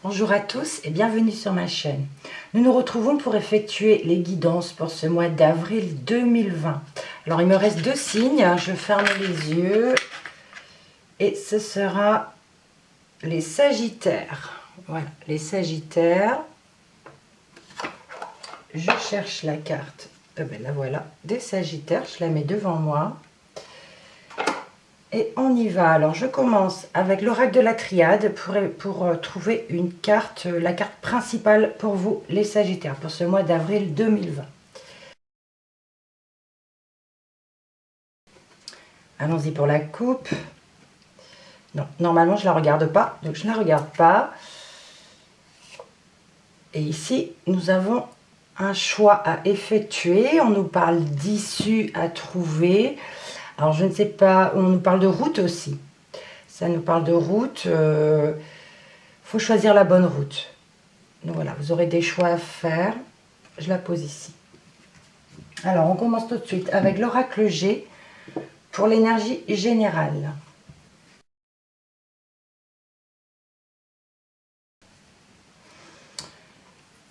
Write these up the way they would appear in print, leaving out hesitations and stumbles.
Bonjour à tous et bienvenue sur ma chaîne. Nous nous retrouvons pour effectuer les guidances pour ce mois d'avril 2020. Alors il me reste deux signes, je ferme les yeux et ce sera les Sagittaires. Voilà, les Sagittaires. Je cherche la carte, la voilà, des Sagittaires, je la mets devant moi. Et on y va. Alors je commence avec l'oracle de la triade pour trouver une carte, la carte principale pour vous les Sagittaires pour ce mois d'avril 2020. Allons-y pour la coupe. Non, normalement je ne la regarde pas, donc je ne la regarde pas. Et ici nous avons un choix à effectuer. On nous parle d'issue à trouver. Alors je ne sais pas, on nous parle de route aussi. Ça nous parle de route. Faut choisir la bonne route. Donc voilà, vous aurez des choix à faire. Je la pose ici. Alors, on commence tout de suite avec l'oracle G pour l'énergie générale.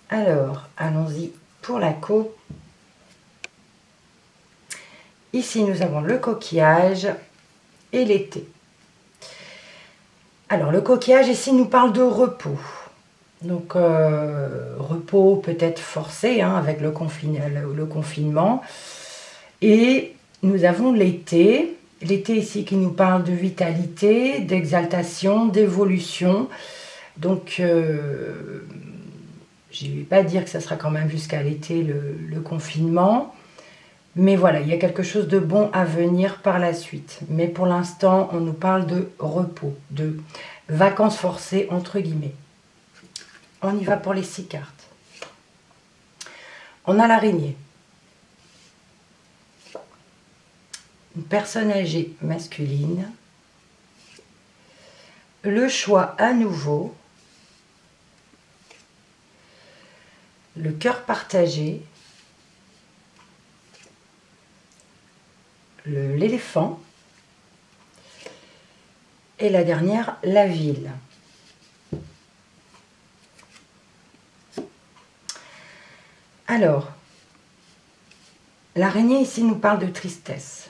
Alors, allons-y pour la coupe. Ici, nous avons le coquillage et l'été. Alors, le coquillage, ici, nous parle de repos. Donc, repos peut-être forcé avec le confinement. Et nous avons l'été. L'été ici qui nous parle de vitalité, d'exaltation, d'évolution. Donc, je ne vais pas dire que ça sera quand même jusqu'à l'été le confinement. Mais voilà, il y a quelque chose de bon à venir par la suite. Mais pour l'instant, on nous parle de repos, de vacances forcées, entre guillemets. On y va pour les 6 cartes. On a l'araignée. Une personne âgée masculine. Le choix à nouveau. Le cœur partagé. L'éléphant. Et la dernière, la ville. Alors, l'araignée ici nous parle de tristesse.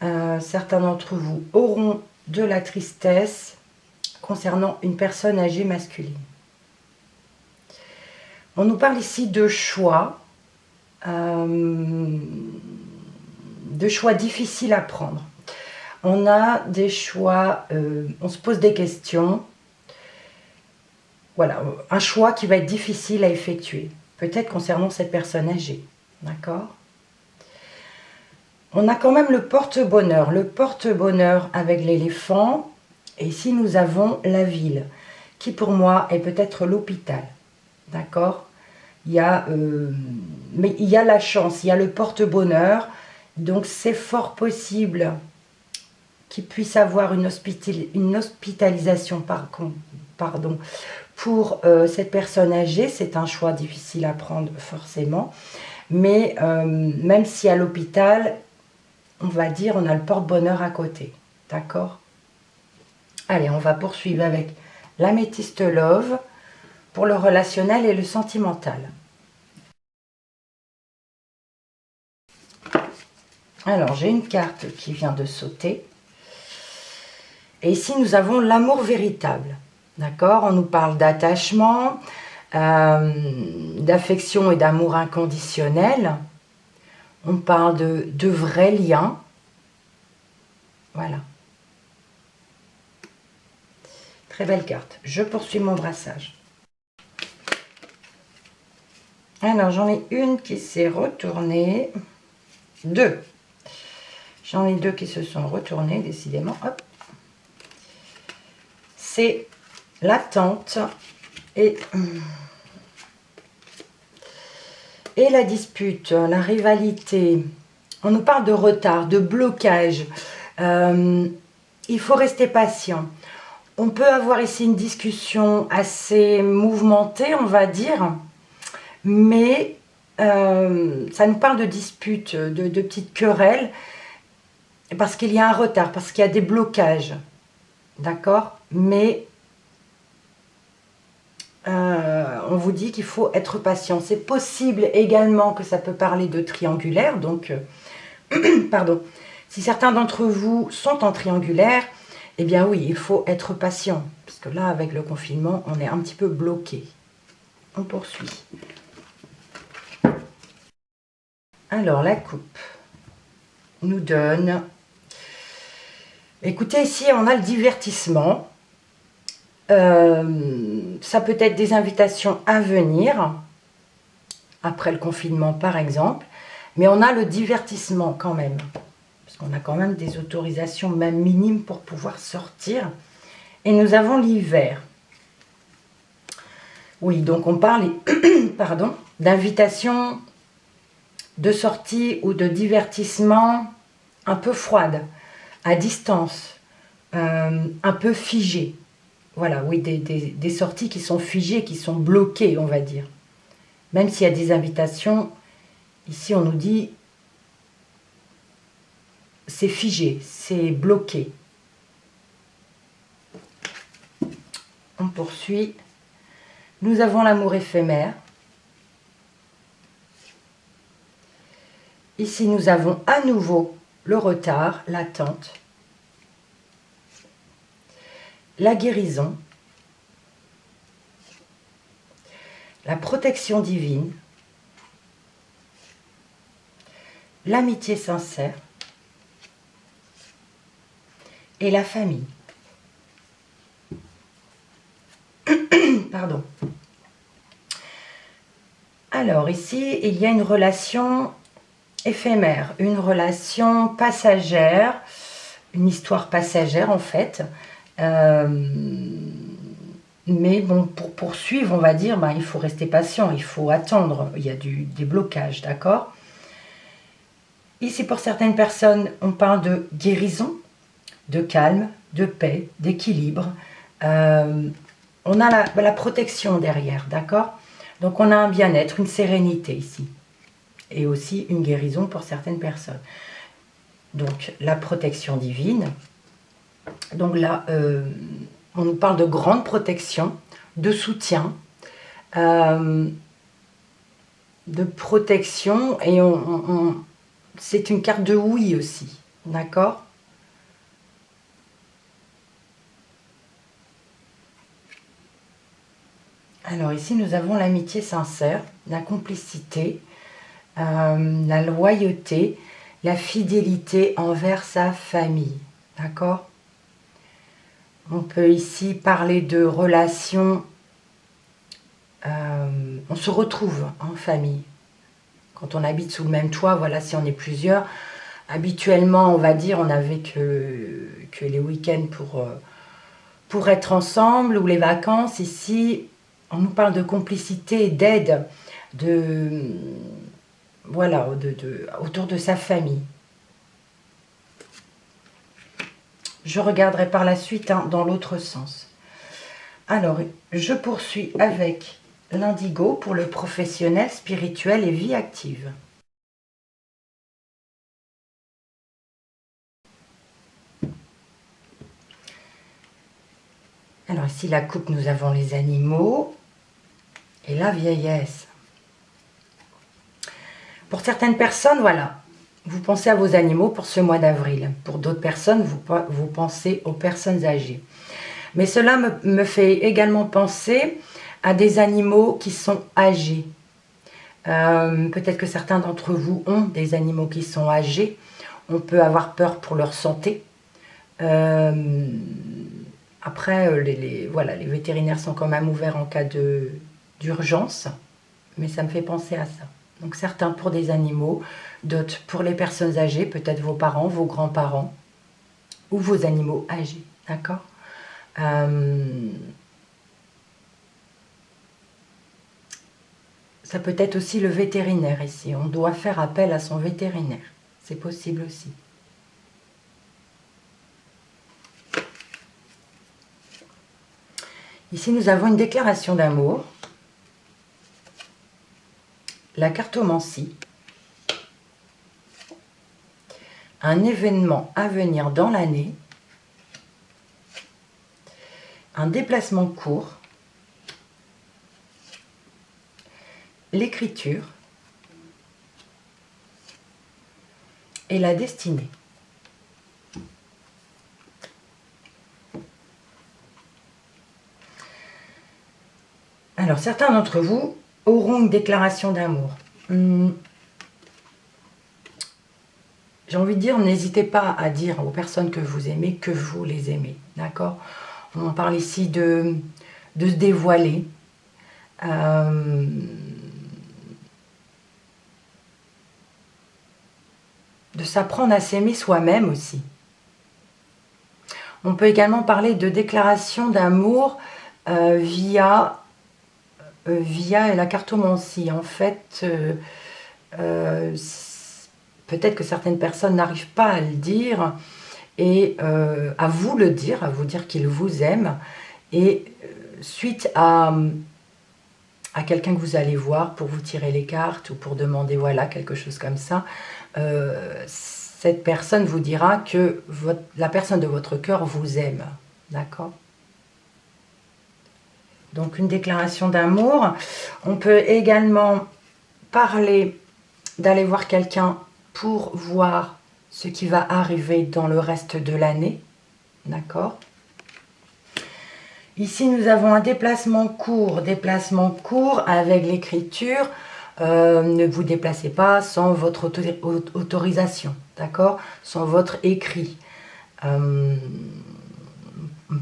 Certains d'entre vous auront de la tristesse concernant une personne âgée masculine. On nous parle ici de choix difficiles à prendre. On a des choix, on se pose des questions. Voilà, un choix qui va être difficile à effectuer. Peut-être concernant cette personne âgée. D'accord ? On a quand même le porte-bonheur. Le porte-bonheur avec l'éléphant. Et ici, nous avons la ville, qui pour moi est peut-être l'hôpital. D'accord ? Mais il y a la chance, il y a le porte-bonheur. Donc, c'est fort possible qu'il puisse avoir une hospitalisation pour cette personne âgée. C'est un choix difficile à prendre forcément. Mais même si à l'hôpital, on va dire, on a le porte-bonheur à côté. D'accord ? Allez, on va poursuivre avec l'améthyste love pour le relationnel et le sentimental. Alors, j'ai une carte qui vient de sauter. Et ici, nous avons l'amour véritable. D'accord ? On nous parle d'attachement, d'affection et d'amour inconditionnel. On parle de vrais liens. Voilà. Très belle carte. Je poursuis mon brassage. Alors, j'en ai une qui s'est retournée. Deux. J'en ai deux qui se sont retournées, décidément. Hop. C'est l'attente et la dispute, la rivalité. On nous parle de retard, de blocage. Il faut rester patient. On peut avoir ici une discussion assez mouvementée, on va dire, mais ça nous parle de disputes, de petites querelles, parce qu'il y a un retard, parce qu'il y a des blocages, d'accord? Mais on vous dit qu'il faut être patient. C'est possible également que ça peut parler de triangulaire, donc, pardon, si certains d'entre vous sont en triangulaire, eh bien oui, il faut être patient, parce que là, avec le confinement, on est un petit peu bloqué. On poursuit. Alors, la coupe nous donne... Écoutez, ici, on a le divertissement. Ça peut être des invitations à venir, après le confinement, par exemple. Mais on a le divertissement quand même. Parce qu'on a quand même des autorisations, même minimes, pour pouvoir sortir. Et nous avons l'hiver. Oui, donc on parle, pardon, d'invitation, de sortie ou de divertissement un peu froide, à distance, un peu figé. Voilà, oui, des sorties qui sont figées, qui sont bloquées, on va dire. Même s'il y a des invitations, ici on nous dit c'est figé, c'est bloqué. On poursuit. Nous avons l'amour éphémère. Ici, nous avons à nouveau le retard, l'attente, la guérison, la protection divine, l'amitié sincère et la famille. Pardon. Alors ici, il y a une relation éphémère, une relation passagère, une histoire passagère en fait. Mais bon, pour poursuivre, on va dire, ben, il faut rester patient, il faut attendre. Il y a des blocages, d'accord? Ici, pour certaines personnes, on parle de guérison, de calme, de paix, d'équilibre. On a la protection derrière, d'accord? Donc, on a un bien-être, une sérénité ici. Et aussi une guérison pour certaines personnes. Donc, la protection divine. Donc là, on nous parle de grande protection, de soutien, de protection, et c'est une carte de oui aussi, d'accord? Alors ici, nous avons l'amitié sincère, la complicité, la loyauté, la fidélité envers sa famille, d'accord? On peut ici parler de relations, on se retrouve en famille. Quand on habite sous le même toit, voilà, si on est plusieurs, habituellement, on va dire, on n'avait que les week-ends pour être ensemble, ou les vacances. Ici, on nous parle de complicité, d'aide, voilà, autour de sa famille. Je regarderai par la suite dans l'autre sens. Alors, je poursuis avec l'indigo pour le professionnel, spirituel et vie active. Alors ici, la coupe, nous avons les animaux et la vieillesse. Pour certaines personnes, voilà, vous pensez à vos animaux pour ce mois d'avril. Pour d'autres personnes, vous pensez aux personnes âgées. Mais cela me fait également penser à des animaux qui sont âgés. Peut-être que certains d'entre vous ont des animaux qui sont âgés. On peut avoir peur pour leur santé. Après, voilà, les vétérinaires sont quand même ouverts en cas d'urgence. Mais ça me fait penser à ça. Donc certains pour des animaux, d'autres pour les personnes âgées, peut-être vos parents, vos grands-parents, ou vos animaux âgés, d'accord? Ça peut être aussi le vétérinaire ici. On doit faire appel à son vétérinaire. C'est possible aussi. Ici, nous avons une déclaration d'amour. La cartomancie. Un événement à venir dans l'année. Un déplacement court. l'écriture et la destinée. Alors, certains d'entre vous auront une déclaration d'amour. J'ai envie de dire, n'hésitez pas à dire aux personnes que vous aimez que vous les aimez, d'accord? On parle ici de se dévoiler, de s'apprendre à s'aimer soi-même aussi. On peut également parler de déclaration d'amour via la cartomancie. En fait, peut-être que certaines personnes n'arrivent pas à le dire et à vous dire qu'ils vous aiment. Et suite à quelqu'un que vous allez voir pour vous tirer les cartes ou pour demander voilà quelque chose comme ça, cette personne vous dira que la personne de votre cœur vous aime, d'accord? Donc une déclaration d'amour. On peut également parler d'aller voir quelqu'un pour voir ce qui va arriver dans le reste de l'année, d'accord? Ici, nous avons un déplacement court avec l'écriture. Ne vous déplacez pas sans votre autorisation, d'accord? Sans votre écrit. On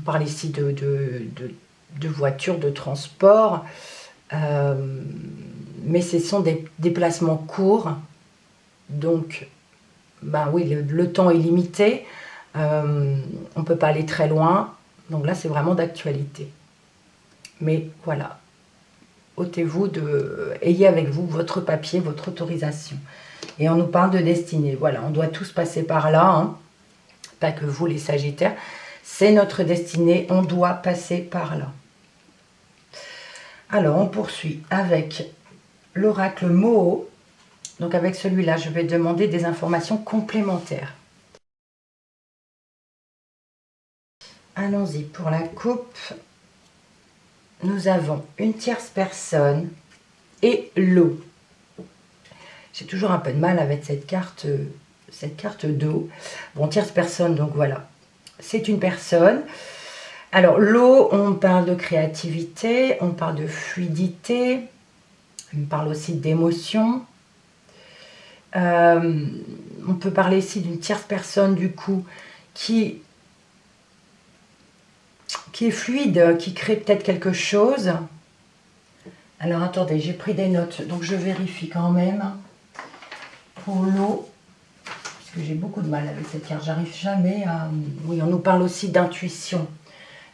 parle ici de voitures, de transport, mais ce sont des déplacements courts, donc ben oui, le temps est limité, on ne peut pas aller très loin, donc là c'est vraiment d'actualité. Mais voilà, ayez avec vous votre papier, votre autorisation. Et on nous parle de destinée, voilà, on doit tous passer par là, hein. Pas que vous les Sagittaires, c'est notre destinée, on doit passer par là. Alors, on poursuit avec l'oracle Moho. Donc, avec celui-là, je vais demander des informations complémentaires. Allons-y pour la coupe. Nous avons une tierce personne et l'eau. J'ai toujours un peu de mal avec cette carte d'eau. Bon, tierce personne, donc voilà. C'est une personne. Alors, l'eau, on parle de créativité, on parle de fluidité, on parle aussi d'émotion. On peut parler ici d'une tierce personne, du coup, qui est fluide, qui crée peut-être quelque chose. Alors, attendez, j'ai pris des notes, donc je vérifie quand même pour l'eau, parce que j'ai beaucoup de mal avec cette carte. J'arrive jamais à... Oui, on nous parle aussi d'intuition,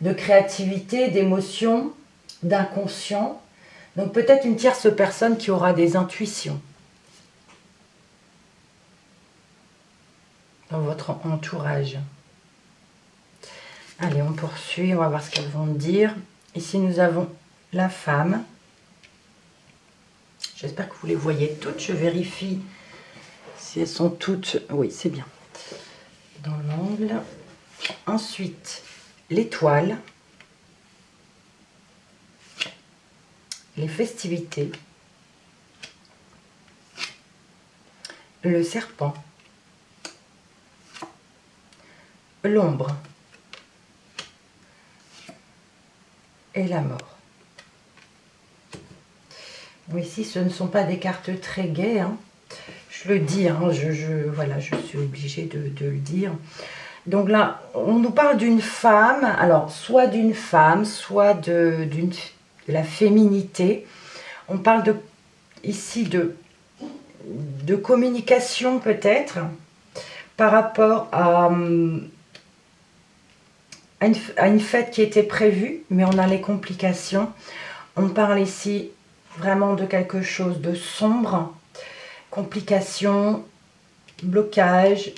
de créativité, d'émotion, d'inconscient. Donc, peut-être une tierce personne qui aura des intuitions dans votre entourage. Allez, on poursuit, on va voir ce qu'elles vont dire. Ici, nous avons la femme. J'espère que vous les voyez toutes. Je vérifie si elles sont toutes... Oui, c'est bien. Dans l'angle. Ensuite, l'étoile. Les festivités. Le serpent. L'ombre. Et la mort. Bon, ici, ce ne sont pas des cartes très gaies, hein. Je le dis, hein, voilà, je suis obligée de le dire. Donc là, on nous parle d'une femme, alors soit d'une femme, soit de la féminité. On parle ici de communication peut-être, par rapport à une fête qui était prévue, mais on a les complications. On parle ici vraiment de quelque chose de sombre, complications, blocage,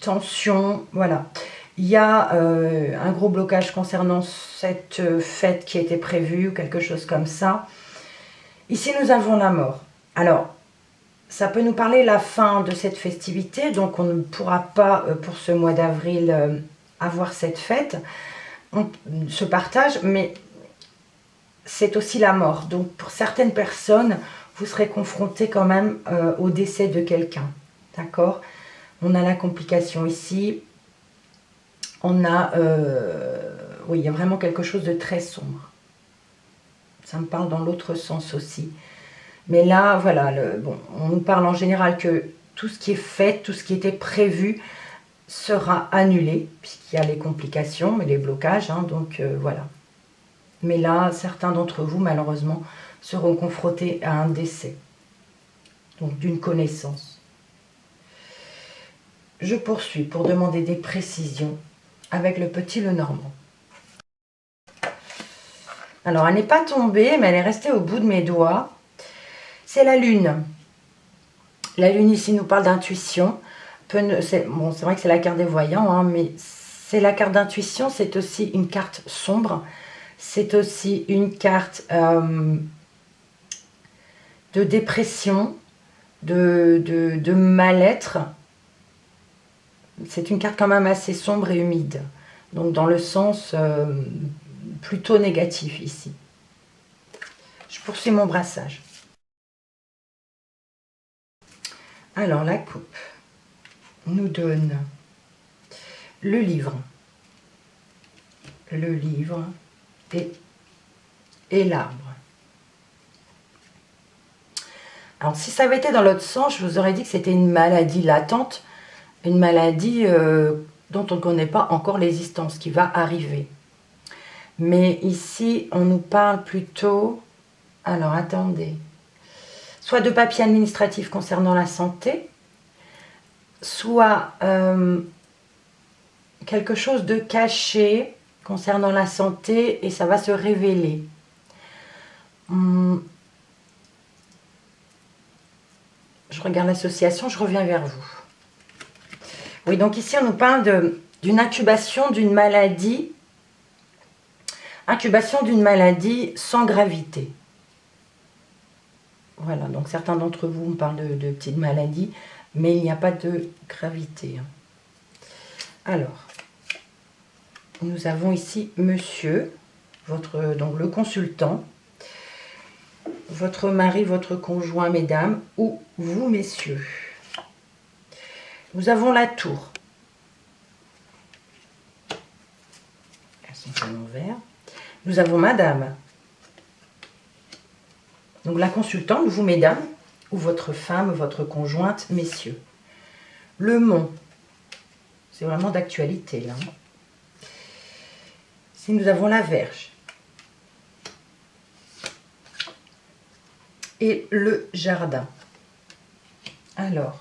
tension, voilà. Il y a un gros blocage concernant cette fête qui était prévue, ou quelque chose comme ça. Ici, nous avons la mort. Alors, ça peut nous parler la fin de cette festivité, donc on ne pourra pas, pour ce mois d'avril, avoir cette fête, ce partage, mais c'est aussi la mort. Donc pour certaines personnes, vous serez confronté quand même au décès de quelqu'un. D'accord? On a la complication ici. On a... oui, il y a vraiment quelque chose de très sombre. Ça me parle dans l'autre sens aussi. Mais là, voilà, bon, on nous parle en général que tout ce qui est fait, tout ce qui était prévu sera annulé, puisqu'il y a les complications, les blocages, hein, donc voilà. Mais là, certains d'entre vous, malheureusement, seront confrontés à un décès, donc d'une connaissance. Je poursuis pour demander des précisions avec le petit Lenormand. Alors, elle n'est pas tombée, mais elle est restée au bout de mes doigts. C'est la Lune. La Lune ici nous parle d'intuition. C'est vrai que c'est la carte des voyants, hein, mais c'est la carte d'intuition, c'est aussi une carte sombre. C'est aussi une carte de dépression, de mal-être. C'est une carte quand même assez sombre et humide. Donc dans le sens plutôt négatif ici. Je poursuis mon brassage. Alors la coupe nous donne le livre et l'arbre. Alors si ça avait été dans l'autre sens, je vous aurais dit que c'était une maladie latente, une maladie dont on ne connaît pas encore l'existence, qui va arriver. Mais ici, on nous parle plutôt... Alors attendez. Soit de papiers administratifs concernant la santé, soit quelque chose de caché concernant la santé et ça va se révéler. Je regarde l'association, je reviens vers vous. Oui, donc ici on nous parle d'une incubation d'une maladie sans gravité. Voilà, donc certains d'entre vous me parlent de petites maladies, mais il n'y a pas de gravité. Alors, nous avons ici monsieur, donc le consultant, votre mari, votre conjoint, mesdames, ou vous, messieurs. Nous avons la tour. Elles sont à l'envers. Nous avons madame. Donc la consultante, vous, mesdames, ou votre femme, votre conjointe, messieurs. Le mont. C'est vraiment d'actualité, là. Si nous avons la Vierge. Et le jardin. Alors,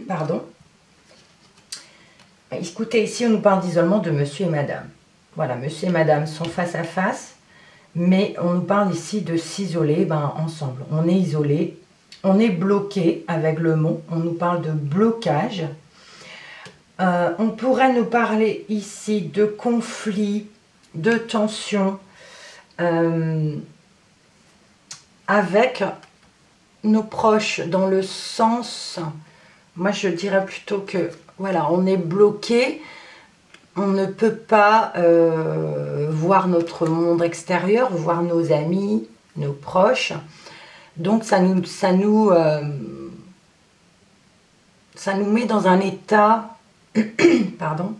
pardon. Écoutez, ici on nous parle d'isolement de monsieur et madame. Voilà, monsieur et madame sont face à face, mais on nous parle ici de s'isoler ensemble. On est isolé, on est bloqué avec le mot, on nous parle de blocage. On pourrait nous parler ici de conflits, de tensions, avec nos proches, dans le sens, moi je dirais plutôt que, voilà, on est bloqué, on ne peut pas voir notre monde extérieur, voir nos amis, nos proches, donc ça nous met dans un état pardon,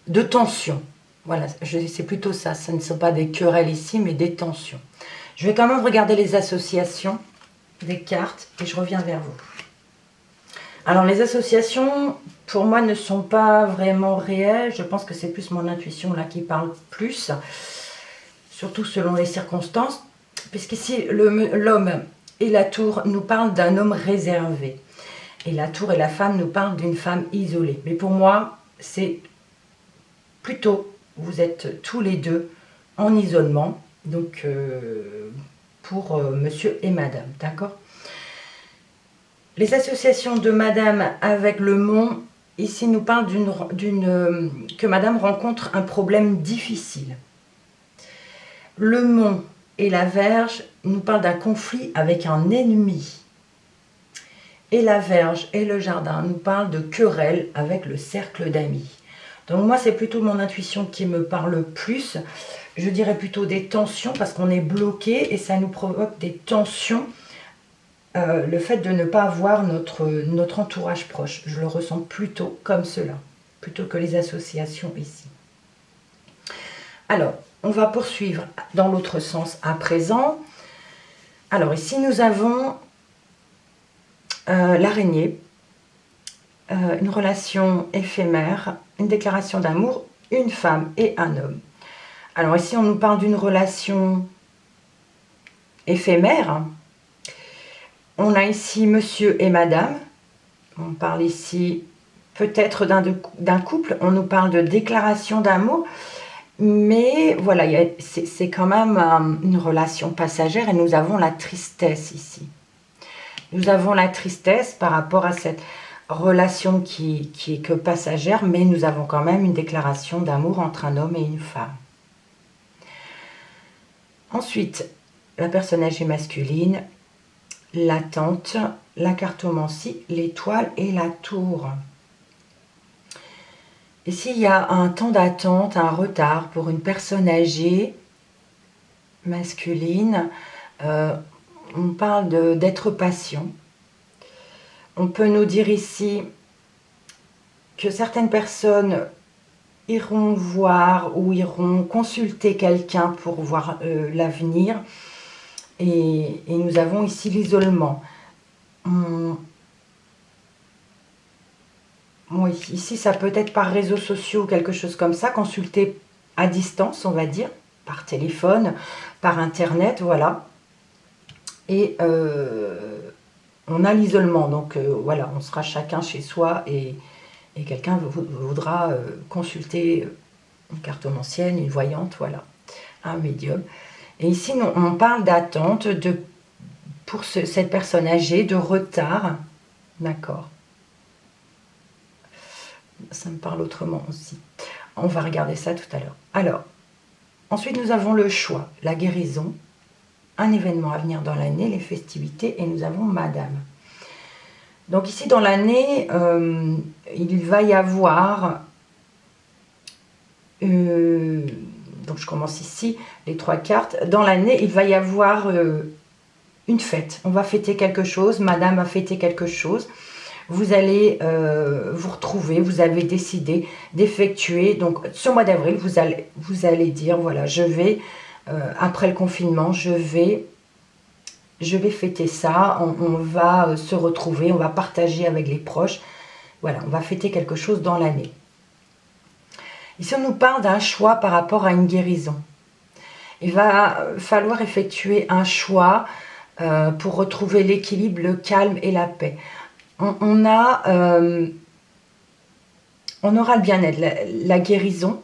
de tension. Voilà, c'est plutôt ça, ce ne sont pas des querelles ici, mais des tensions. Je vais quand même regarder les associations des cartes et je reviens vers vous. Alors les associations, pour moi, ne sont pas vraiment réelles. Je pense que c'est plus mon intuition là qui parle plus, surtout selon les circonstances, puisqu'ici l'homme et la tour nous parlent d'un homme réservé. Et la tour et la femme nous parlent d'une femme isolée. Mais pour moi, c'est plutôt, vous êtes tous les deux en isolement. Donc, pour monsieur et madame, d'accord? Les associations de madame avec le mont, ici nous parlent que madame rencontre un problème difficile. Le mont et la Vierge nous parlent d'un conflit avec un ennemi. Et la Vierge et le jardin nous parlent de querelle avec le cercle d'amis. Donc moi, c'est plutôt mon intuition qui me parle plus. Je dirais plutôt des tensions parce qu'on est bloqué et ça nous provoque des tensions. Le fait de ne pas avoir notre entourage proche. Je le ressens plutôt comme cela, plutôt que les associations ici. Alors, on va poursuivre dans l'autre sens à présent. Alors ici, nous avons l'araignée, une relation éphémère, une déclaration d'amour, une femme et un homme. Alors ici, on nous parle d'une relation éphémère. On a ici monsieur et madame. On parle ici peut-être d'un couple. On nous parle de déclaration d'amour. Mais voilà, c'est quand même une relation passagère et nous avons la tristesse ici. Nous avons la tristesse par rapport à cette relation qui est que passagère, mais nous avons quand même une déclaration d'amour entre un homme et une femme. Ensuite, la personne âgée masculine, l'attente, la cartomancie, l'étoile et la tour. Ici, il y a un temps d'attente, un retard pour une personne âgée masculine. On parle d'être patient. On peut nous dire ici que certaines personnes iront voir ou iront consulter quelqu'un pour voir l'avenir. Et nous avons ici l'isolement. Oui, ici, ça peut être par réseaux sociaux ou quelque chose comme ça, consulter à distance, on va dire, par téléphone, par internet, voilà. Et on a l'isolement, donc voilà, on sera chacun chez soi et quelqu'un voudra consulter une cartomancienne, une voyante, voilà, un médium. Et ici, on parle d'attente pour cette personne âgée, de retard, d'accord. Ça me parle autrement aussi. On va regarder ça tout à l'heure. Alors, ensuite nous avons le choix, la guérison, un événement à venir dans l'année, les festivités, et nous avons Madame. Donc ici dans l'année, il va y avoir, donc je commence ici, les 3 cartes, dans l'année il va y avoir une fête, on va fêter quelque chose, Madame va fêter quelque chose. Vous allez vous retrouver, vous avez décidé d'effectuer, donc ce mois d'avril, vous allez dire, voilà, je vais, après le confinement, je vais fêter ça, on va se retrouver, on va partager avec les proches, voilà, on va fêter quelque chose dans l'année. Ici, on nous parle d'un choix par rapport à une guérison. Il va falloir effectuer un choix pour retrouver l'équilibre, le calme et la paix. On aura le bien-être, la guérison,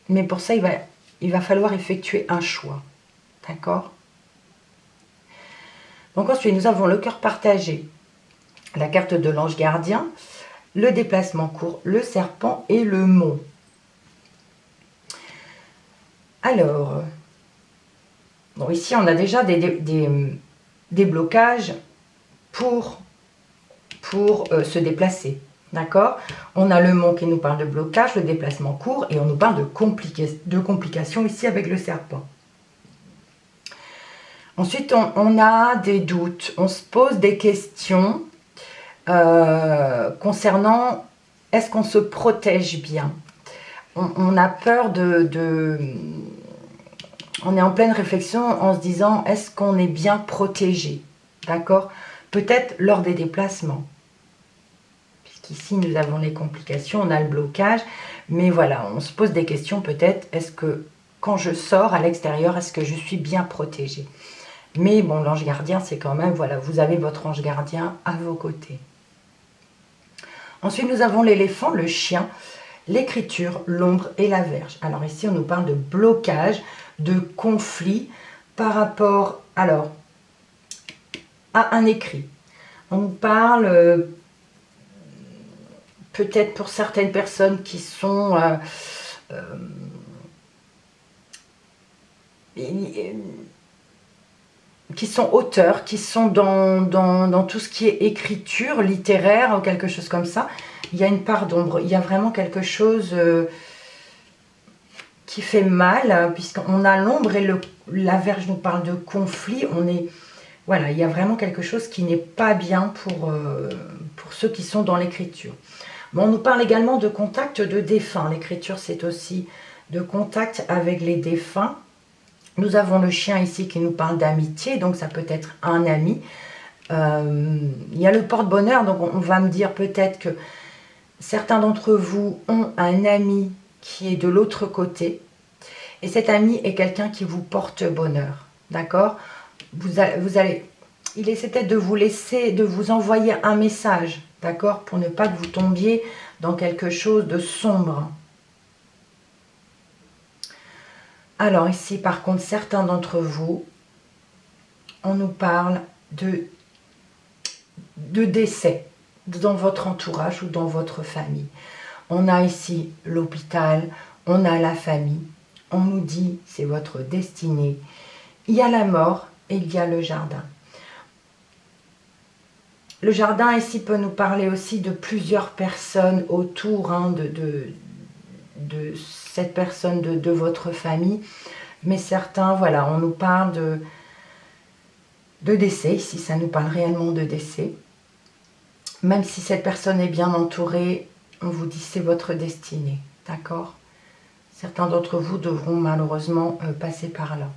mais pour ça, il va falloir effectuer un choix. D'accord? Donc ensuite, nous avons le cœur partagé, la carte de l'ange gardien, le déplacement court, le serpent et le mont. Alors, bon, ici, on a déjà des blocages pour se déplacer. D'accord? On a le mont qui nous parle de blocage, le déplacement court, et on nous parle de complications ici avec le serpent. Ensuite, on a des doutes, on se pose des questions concernant est-ce qu'on se protège bien? On a peur on est en pleine réflexion en se disant est-ce qu'on est bien protégé? D'accord? Peut-être lors des déplacements. Puisqu'ici, nous avons les complications, on a le blocage. Mais voilà, on se pose des questions peut-être. Est-ce que quand je sors à l'extérieur, est-ce que je suis bien protégée? Mais bon, l'ange gardien, c'est quand même, voilà, vous avez votre ange gardien à vos côtés. Ensuite, nous avons l'éléphant, le chien, l'écriture, l'ombre et la verge. Alors ici, on nous parle de blocage, de conflit par rapport, alors, à un écrit. On nous parle, peut-être pour certaines personnes qui sont... qui sont auteurs, qui sont dans tout ce qui est écriture littéraire ou quelque chose comme ça. Il y a une part d'ombre. Il y a vraiment quelque chose qui fait mal, puisqu'on a l'ombre et la Vierge nous parle de conflit. Voilà, il y a vraiment quelque chose qui n'est pas bien pour ceux qui sont dans l'écriture. Bon, on nous parle également de contact de défunts. L'écriture, c'est aussi de contact avec les défunts. Nous avons le chien ici qui nous parle d'amitié, donc ça peut être un ami. Il y a le porte-bonheur, donc on va me dire peut-être que certains d'entre vous ont un ami qui est de l'autre côté. Et cet ami est quelqu'un qui vous porte bonheur. D'accord ? Il essaie peut-être de vous laisser, de vous envoyer un message. D'accord ? Pour ne pas que vous tombiez dans quelque chose de sombre. Alors ici, par contre, certains d'entre vous, on nous parle de décès dans votre entourage ou dans votre famille. On a ici l'hôpital, on a la famille, on nous dit c'est votre destinée. Il y a la mort et il y a le jardin. Le jardin ici peut nous parler aussi de plusieurs personnes autour de cette personne de votre famille. Mais certains, voilà, on nous parle de décès. Ici, ça nous parle réellement de décès. Même si cette personne est bien entourée, on vous dit c'est votre destinée. D'accord ? Certains d'entre vous devront malheureusement passer par là.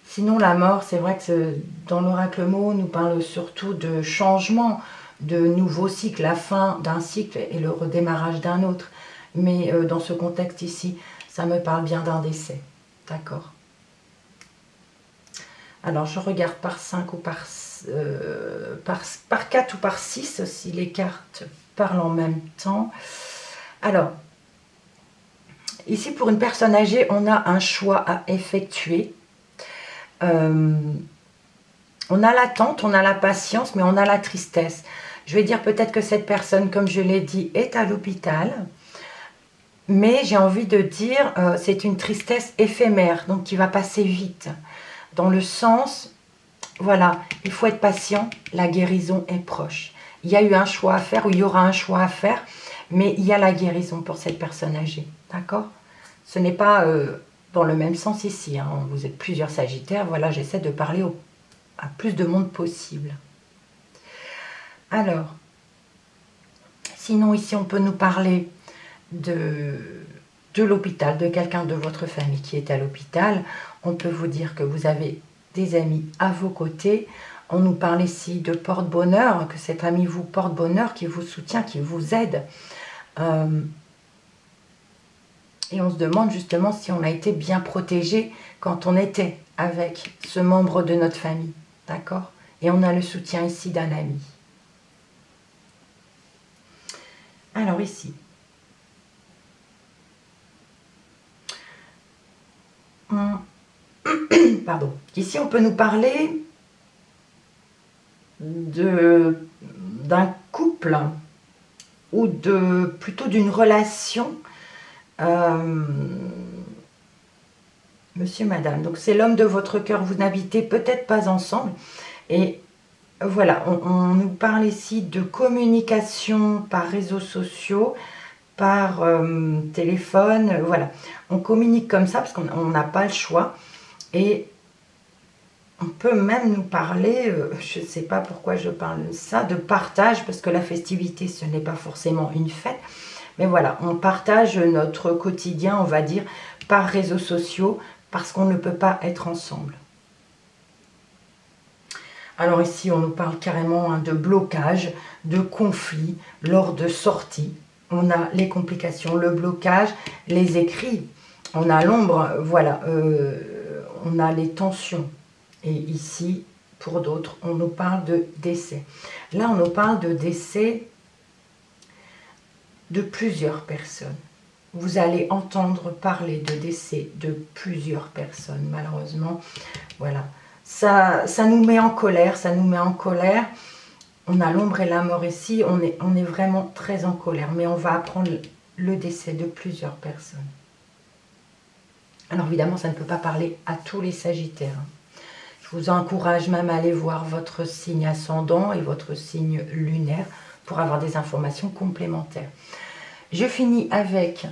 Sinon, la mort, c'est vrai que dans l'oracle mot, nous parle surtout de changement, de nouveaux cycles, la fin d'un cycle et le redémarrage d'un autre. Mais dans ce contexte ici, ça me parle bien d'un décès. D'accord ? Alors, je regarde par 5 ou par 4 ou par 6, si les cartes parlent en même temps. Alors, ici, pour une personne âgée, on a un choix à effectuer. On a l'attente, on a la patience, mais on a la tristesse. Je vais dire peut-être que cette personne, comme je l'ai dit, est à l'hôpital. Mais j'ai envie de dire, c'est une tristesse éphémère, donc qui va passer vite. Dans le sens, voilà, il faut être patient, la guérison est proche. Il y a eu un choix à faire, ou il y aura un choix à faire, mais il y a la guérison pour cette personne âgée. D'accord ? Ce n'est pas dans le même sens ici. Hein. Vous êtes plusieurs sagittaires. Voilà, j'essaie de parler à plus de monde possible. Alors, sinon ici, on peut nous parler de l'hôpital, de quelqu'un de votre famille qui est à l'hôpital. On peut vous dire que vous avez des amis à vos côtés. On nous parle ici de porte-bonheur, que cet ami vous porte bonheur, qui vous soutient, qui vous aide. Et on se demande justement si on a été bien protégé quand on était avec ce membre de notre famille. D'accord ? Et on a le soutien ici d'un ami. Alors ici. Pardon. Ici, on peut nous parler d'un couple ou plutôt d'une relation monsieur, madame. Donc, c'est l'homme de votre cœur. Vous n'habitez peut-être pas ensemble. Et voilà, on nous parle ici de communication par réseaux sociaux, par téléphone. Voilà, on communique comme ça parce qu'on n'a pas le choix. Et on peut même nous parler, je ne sais pas pourquoi je parle de ça, de partage, parce que la festivité, ce n'est pas forcément une fête. Mais voilà, on partage notre quotidien, on va dire, par réseaux sociaux, parce qu'on ne peut pas être ensemble. Alors ici, on nous parle carrément de blocage, de conflit lors de sorties. On a les complications, le blocage, les écrits. On a l'ombre, voilà, on a les tensions. Et ici, pour d'autres, on nous parle de décès. Là, on nous parle de décès de plusieurs personnes. Vous allez entendre parler de décès de plusieurs personnes, malheureusement. Voilà. Ça nous met en colère, ça nous met en colère. On a l'ombre et la mort ici, on est vraiment très en colère. Mais on va apprendre le décès de plusieurs personnes. Alors évidemment, ça ne peut pas parler à tous les Sagittaires. Je vous encourage même à aller voir votre signe ascendant et votre signe lunaire pour avoir des informations complémentaires. Je finis avec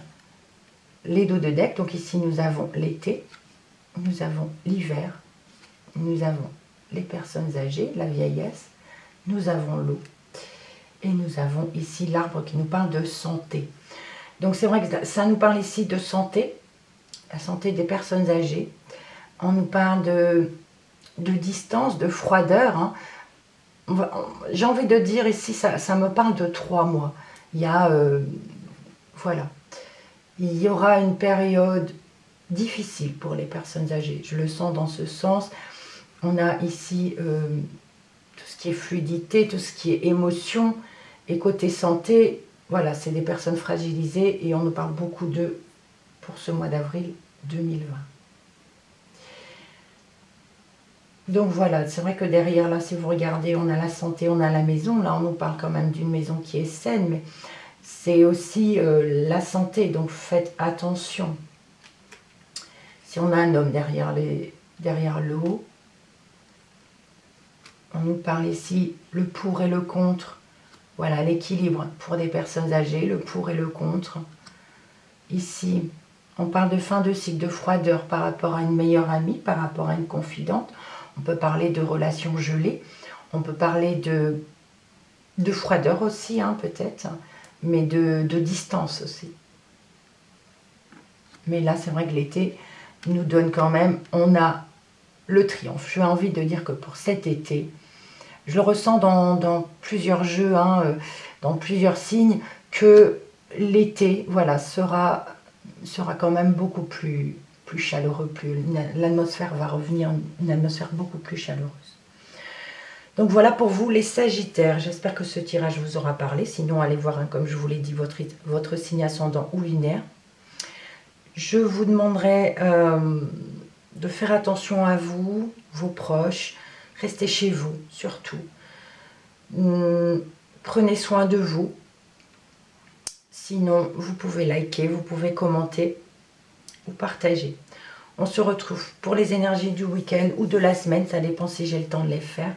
les dos de deck. Donc ici, nous avons l'été, nous avons l'hiver, nous avons les personnes âgées, la vieillesse, nous avons l'eau et nous avons ici l'arbre qui nous parle de santé. Donc c'est vrai que ça nous parle ici de santé, la santé des personnes âgées. On nous parle de distance, de froideur. Hein. J'ai envie de dire ici, ça me parle de 3 mois. Il y a, voilà, il y aura une période difficile pour les personnes âgées. Je le sens dans ce sens. On a ici tout ce qui est fluidité, tout ce qui est émotion. Et côté santé, voilà, c'est des personnes fragilisées et on nous parle beaucoup d'eux pour ce mois d'avril 2020. Donc voilà, c'est vrai que derrière là, si vous regardez, on a la santé, on a la maison. Là, on nous parle quand même d'une maison qui est saine, mais c'est aussi la santé, donc faites attention. Si on a un homme derrière le haut, on nous parle ici le pour et le contre. Voilà, l'équilibre pour des personnes âgées, le pour et le contre. Ici, on parle de fin de cycle, de froideur par rapport à une meilleure amie, par rapport à une confidente. On peut parler de relations gelées. On peut parler de froideur aussi, hein, peut-être, mais de distance aussi. Mais là, c'est vrai que l'été nous donne quand même, on a le triomphe. J'ai envie de dire que pour cet été, je le ressens dans plusieurs jeux, hein, dans plusieurs signes, que l'été, voilà, sera quand même beaucoup plus chaleureux. L'atmosphère va revenir, une atmosphère beaucoup plus chaleureuse. Donc voilà pour vous les Sagittaires. J'espère que ce tirage vous aura parlé. Sinon, allez voir, hein, comme je vous l'ai dit, votre signe ascendant ou lunaire. Je vous demanderai de faire attention à vous, vos proches. Restez chez vous, surtout. Prenez soin de vous. Sinon, vous pouvez liker, vous pouvez commenter ou partager. On se retrouve pour les énergies du week-end ou de la semaine, ça dépend si j'ai le temps de les faire.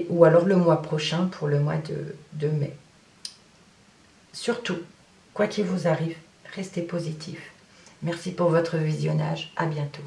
Ou alors le mois prochain pour le mois de mai. Surtout, quoi qu'il vous arrive, restez positif. Merci pour votre visionnage. À bientôt.